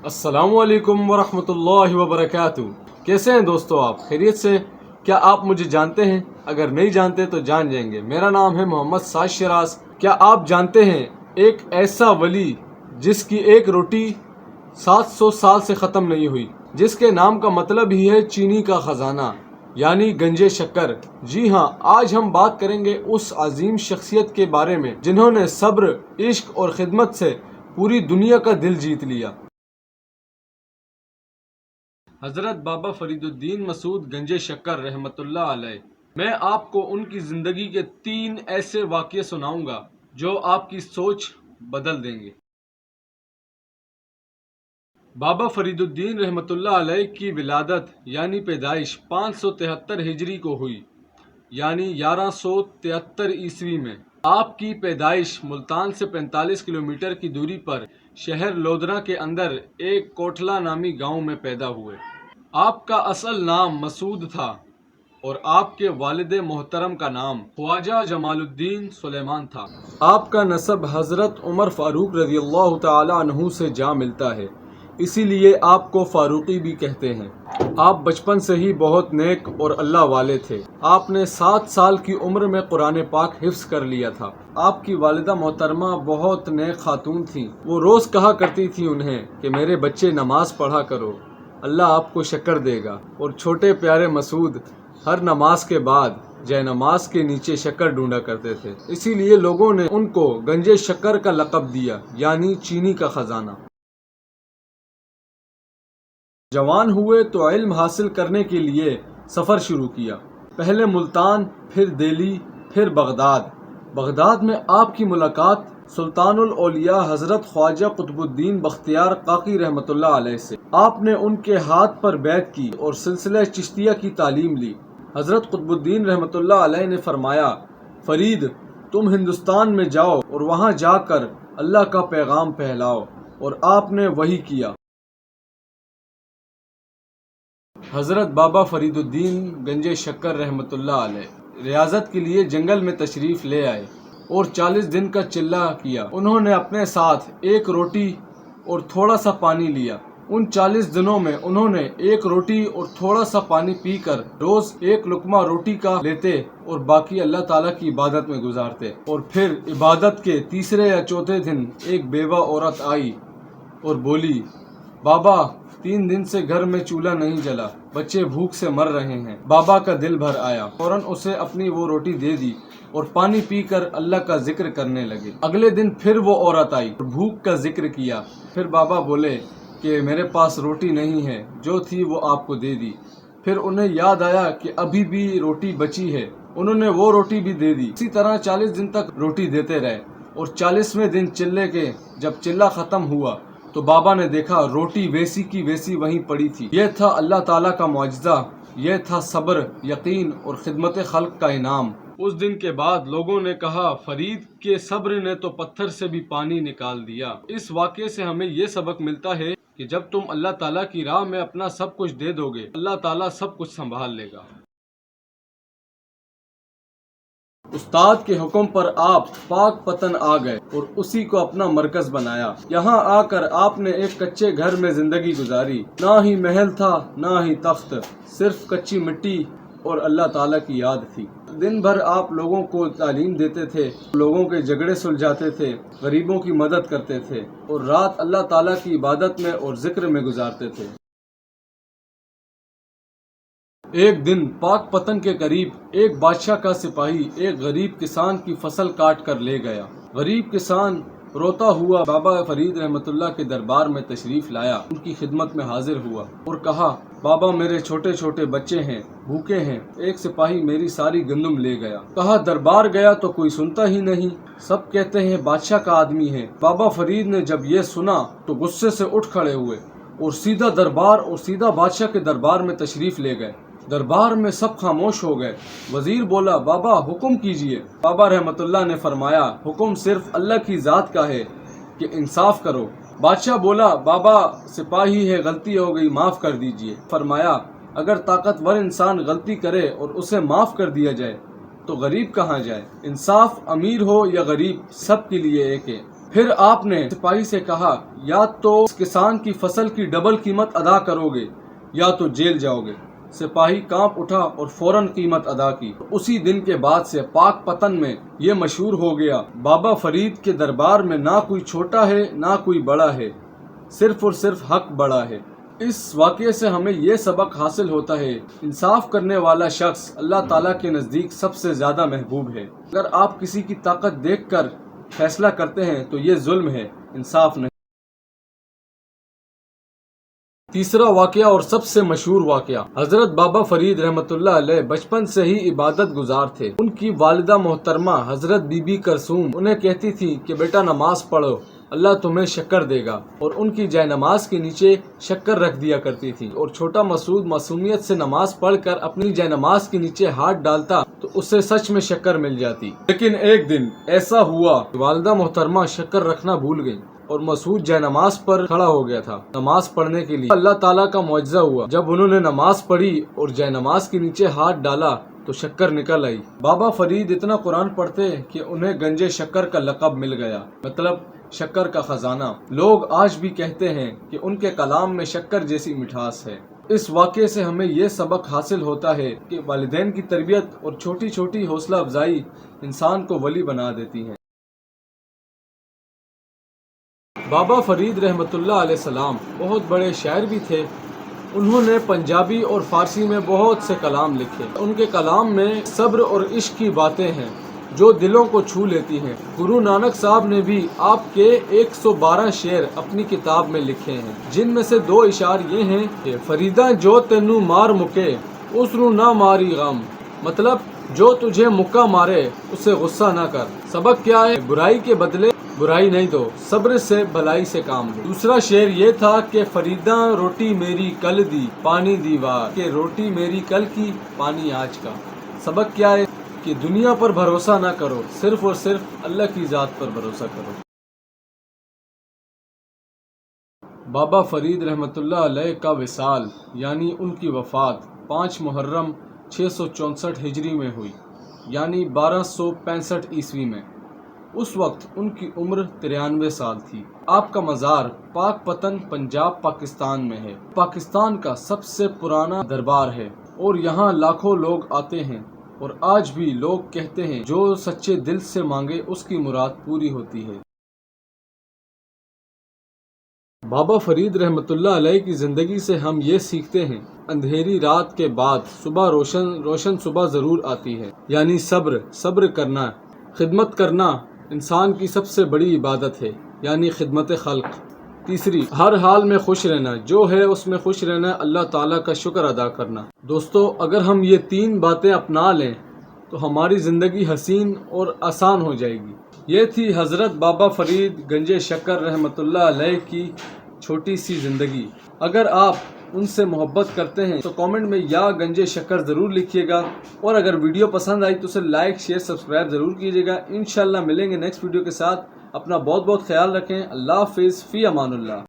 السلام علیکم ورحمۃ اللہ وبرکاتہ۔ کیسے ہیں دوستو آپ؟ خیریت سے؟ کیا آپ مجھے جانتے ہیں؟ اگر نہیں جانتے تو جان جائیں گے۔ میرا نام ہے محمد سعد شیراز۔ کیا آپ جانتے ہیں ایک ایسا ولی جس کی ایک روٹی 700 سال سے ختم نہیں ہوئی، جس کے نام کا مطلب ہی ہے چینی کا خزانہ، یعنی گنجے شکر؟ جی ہاں، آج ہم بات کریں گے اس عظیم شخصیت کے بارے میں جنہوں نے صبر، عشق اور خدمت سے پوری دنیا کا دل جیت لیا۔ حضرت بابا فرید الدین مسعود گنجے شکر رحمۃ اللہ علیہ۔ میں آپ کو ان کی زندگی کے 3 ایسے واقعے سناؤں گا جو آپ کی سوچ بدل دیں گے۔ بابا فرید الدین رحمۃ اللہ علیہ کی ولادت یعنی پیدائش 573 ہجری کو ہوئی، یعنی 1173 عیسوی میں۔ آپ کی پیدائش ملتان سے 45 کلومیٹر کی دوری پر شہر لودھرا کے اندر ایک کوٹھلا نامی گاؤں میں پیدا ہوئے۔ آپ کا اصل نام مسعود تھا اور آپ کے والد محترم کا نام خواجہ جمال الدین سلیمان تھا۔ آپ کا نسب حضرت عمر فاروق رضی اللہ تعالی عنہ سے جا ملتا ہے، اسی لیے آپ کو فاروقی بھی کہتے ہیں۔ آپ بچپن سے ہی بہت نیک اور اللہ والے تھے۔ آپ نے 7 سال کی عمر میں قرآن پاک حفظ کر لیا تھا۔ آپ کی والدہ محترمہ بہت نیک خاتون تھیں۔ وہ روز کہا کرتی تھی انہیں کہ میرے بچے نماز پڑھا کرو، اللہ آپ کو شکر دے گا۔ اور چھوٹے پیارے مسعود ہر نماز کے بعد جے نماز کے نیچے شکر ڈھونڈا کرتے تھے، اسی لیے لوگوں نے ان کو گنجے شکر کا لقب دیا، یعنی چینی کا خزانہ۔ جوان ہوئے تو علم حاصل کرنے کے لیے سفر شروع کیا۔ پہلے ملتان، پھر دہلی، پھر بغداد میں آپ کی ملاقات سلطان الاولیاء حضرت خواجہ قطب الدین بختیار کاکی رحمۃ اللہ علیہ سے۔ آپ نے ان کے ہاتھ پر بیعت کی اور سلسلہ چشتیہ کی تعلیم لی۔ حضرت قطب الدین رحمۃ اللہ علیہ نے فرمایا، فرید، تم ہندوستان میں جاؤ اور وہاں جا کر اللہ کا پیغام پھیلاؤ، اور آپ نے وہی کیا۔ حضرت بابا فرید الدین گنجے شکر رحمۃ اللہ علیہ ریاضت کے لیے جنگل میں تشریف لے آئے اور 40 دن کا چلہ کیا۔ انہوں نے اپنے ساتھ ایک روٹی اور تھوڑا سا پانی لیا۔ ان 40 دنوں میں انہوں نے ایک روٹی اور تھوڑا سا پانی پی کر روز ایک لقمہ روٹی کا لیتے اور باقی اللہ تعالیٰ کی عبادت میں گزارتے۔ اور پھر عبادت کے تیسرے یا چوتھے دن ایک بیوہ عورت آئی اور بولی، بابا 3 دن سے گھر میں چولہا نہیں جلا، بچے بھوک سے مر رہے ہیں۔ بابا کا دل بھر آیا، فوراً اسے اپنی وہ روٹی دے دی اور پانی پی کر اللہ کا ذکر کرنے لگے۔ اگلے دن پھر وہ عورت آئی اور بھوک کا ذکر کیا۔ پھر بابا بولے کہ میرے پاس روٹی نہیں ہے، جو تھی وہ آپ کو دے دی۔ پھر انہیں یاد آیا کہ ابھی بھی روٹی بچی ہے، انہوں نے وہ روٹی بھی دے دی۔ اسی طرح 40 دن تک روٹی دیتے رہے، اور 40ویں دن چلے کے جب چلہ ختم ہوا تو بابا نے دیکھا روٹی ویسی کی ویسی وہیں پڑی تھی۔ یہ تھا اللہ تعالیٰ کا معجزہ، یہ تھا صبر، یقین اور خدمت خلق کا انعام۔ اس دن کے بعد لوگوں نے کہا، فرید کے صبر نے تو پتھر سے بھی پانی نکال دیا۔ اس واقعے سے ہمیں یہ سبق ملتا ہے کہ جب تم اللہ تعالیٰ کی راہ میں اپنا سب کچھ دے دو گے، اللہ تعالیٰ سب کچھ سنبھال لے گا۔ استاد کے حکم پر آپ پاک پتن آ گئے اور اسی کو اپنا مرکز بنایا۔ یہاں آ کر آپ نے ایک کچے گھر میں زندگی گزاری۔ نہ ہی محل تھا، نہ ہی تخت، صرف کچی مٹی اور اللہ تعالیٰ کی یاد تھی۔ دن بھر آپ لوگوں کو تعلیم دیتے تھے، لوگوں کے جھگڑے سلجھاتے تھے، غریبوں کی مدد کرتے تھے، اور رات اللہ تعالیٰ کی عبادت میں اور ذکر میں گزارتے تھے۔ ایک دن پاک پتن کے قریب ایک بادشاہ کا سپاہی ایک غریب کسان کی فصل کاٹ کر لے گیا۔ غریب کسان روتا ہوا بابا فرید رحمۃ اللہ کے دربار میں تشریف لایا، ان کی خدمت میں حاضر ہوا اور کہا، بابا میرے چھوٹے چھوٹے بچے ہیں، بھوکے ہیں، ایک سپاہی میری ساری گندم لے گیا۔ کہا دربار گیا تو کوئی سنتا ہی نہیں، سب کہتے ہیں بادشاہ کا آدمی ہے۔ بابا فرید نے جب یہ سنا تو غصے سے اٹھ کھڑے ہوئے اور سیدھا دربار اور سیدھا بادشاہ کے دربار میں تشریف لے گئے۔ دربار میں سب خاموش ہو گئے۔ وزیر بولا، بابا حکم کیجئے۔ بابا رحمت اللہ نے فرمایا، حکم صرف اللہ کی ذات کا ہے کہ انصاف کرو۔ بادشاہ بولا، بابا سپاہی ہے، غلطی ہو گئی، معاف کر دیجئے۔ فرمایا، اگر طاقتور انسان غلطی کرے اور اسے معاف کر دیا جائے تو غریب کہاں جائے؟ انصاف امیر ہو یا غریب، سب کے لیے ایک ہے۔ پھر آپ نے سپاہی سے کہا یا تو اس کسان کی فصل کی ڈبل قیمت ادا کرو گے یا تو جیل جاؤ گے۔ سپاہی کانپ اٹھا اور فوراً قیمت ادا کی۔ اسی دن کے بعد سے پاک پتن میں یہ مشہور ہو گیا، بابا فرید کے دربار میں نہ کوئی چھوٹا ہے نہ کوئی بڑا ہے، صرف اور صرف حق بڑا ہے۔ اس واقعے سے ہمیں یہ سبق حاصل ہوتا ہے، انصاف کرنے والا شخص اللہ تعالیٰ کے نزدیک سب سے زیادہ محبوب ہے۔ اگر آپ کسی کی طاقت دیکھ کر فیصلہ کرتے ہیں تو یہ ظلم ہے، انصاف نہیں۔ تیسرا واقعہ اور سب سے مشہور واقعہ، حضرت بابا فرید رحمۃ اللہ علیہ بچپن سے ہی عبادت گزار تھے۔ ان کی والدہ محترمہ حضرت بی بی کرسوم انہیں کہتی تھی کہ بیٹا نماز پڑھو، اللہ تمہیں شکر دے گا، اور ان کی جائے نماز کے نیچے شکر رکھ دیا کرتی تھی، اور چھوٹا مسعود معصومیت سے نماز پڑھ کر اپنی جائے نماز کے نیچے ہاتھ ڈالتا تو اسے سچ میں شکر مل جاتی۔ لیکن ایک دن ایسا ہوا کہ والدہ محترمہ شکر رکھنا بھول گئی اور مسعود جائے نماز پر کھڑا ہو گیا تھا نماز پڑھنے کے لیے۔ اللہ تعالیٰ کا معجزہ ہوا، جب انہوں نے نماز پڑھی اور جائے نماز کے نیچے ہاتھ ڈالا تو شکر نکل آئی۔ بابا فرید اتنا قرآن پڑھتے کہ انہیں گنجے شکر کا لقب مل گیا، مطلب شکر کا خزانہ۔ لوگ آج بھی کہتے ہیں کہ ان کے کلام میں شکر جیسی مٹھاس ہے۔ اس واقعے سے ہمیں یہ سبق حاصل ہوتا ہے کہ والدین کی تربیت اور چھوٹی چھوٹی حوصلہ افزائی انسان کو ولی بنا دیتی ہیں۔ بابا فرید رحمۃ اللہ علیہ السلام بہت بڑے شاعر بھی تھے۔ انہوں نے پنجابی اور فارسی میں بہت سے کلام لکھے۔ ان کے کلام میں صبر اور عشق کی باتیں ہیں جو دلوں کو چھو لیتی ہیں۔ گرو نانک صاحب نے بھی آپ کے 112 شعر اپنی کتاب میں لکھے ہیں، جن میں سے 2 اشعار یہ ہیں کہ فریداں جو تینوں مار مکے اس نو نہ ماری غم، مطلب جو تجھے مکہ مارے اسے غصہ نہ کر۔ سبق کیا ہے؟ برائی کے بدلے برائی نہیں دو، صبر سے بھلائی سے کام لو۔ دوسرا شعر یہ تھا کہ فریداں روٹی میری کل دی پانی دیوار، کہ روٹی میری کل کی پانی آج کا۔ سبق کیا ہے؟ کہ دنیا پر بھروسہ نہ کرو، صرف اور صرف اللہ کی ذات پر بھروسہ کرو۔ بابا فرید رحمۃ اللہ علیہ کا وصال یعنی ان کی وفات 5 محرم 664 ہجری میں ہوئی، یعنی 1265 عیسوی میں۔ اس وقت ان کی عمر 93 سال تھی۔ آپ کا مزار پاک پتن پنجاب پاکستان میں ہے۔ پاکستان کا سب سے پرانا دربار ہے اور یہاں لاکھوں لوگ آتے ہیں، اور آج بھی لوگ کہتے ہیں جو سچے دل سے مانگے اس کی مراد پوری ہوتی ہے۔ بابا فرید رحمۃ اللہ علیہ کی زندگی سے ہم یہ سیکھتے ہیں، اندھیری رات کے بعد صبح روشن صبح ضرور آتی ہے، یعنی صبر کرنا، خدمت کرنا انسان کی سب سے بڑی عبادت ہے، یعنی خدمت خلق۔ تیسری، ہر حال میں خوش رہنا، جو ہے اس میں خوش رہنا، اللہ تعالیٰ کا شکر ادا کرنا۔ دوستو، اگر ہم یہ 3 باتیں اپنا لیں تو ہماری زندگی حسین اور آسان ہو جائے گی۔ یہ تھی حضرت بابا فرید گنجے شکر رحمۃ اللہ علیہ کی چھوٹی سی زندگی۔ اگر آپ ان سے محبت کرتے ہیں تو کامنٹ میں یا گنجے شکر ضرور لکھیے گا، اور اگر ویڈیو پسند آئی تو اسے لائک شیئر سبسکرائب ضرور کیجیے گا۔ انشاءاللہ ملیں گے نیکسٹ ویڈیو کے ساتھ۔ اپنا بہت خیال رکھیں۔ اللہ حافظ، فی امان اللہ۔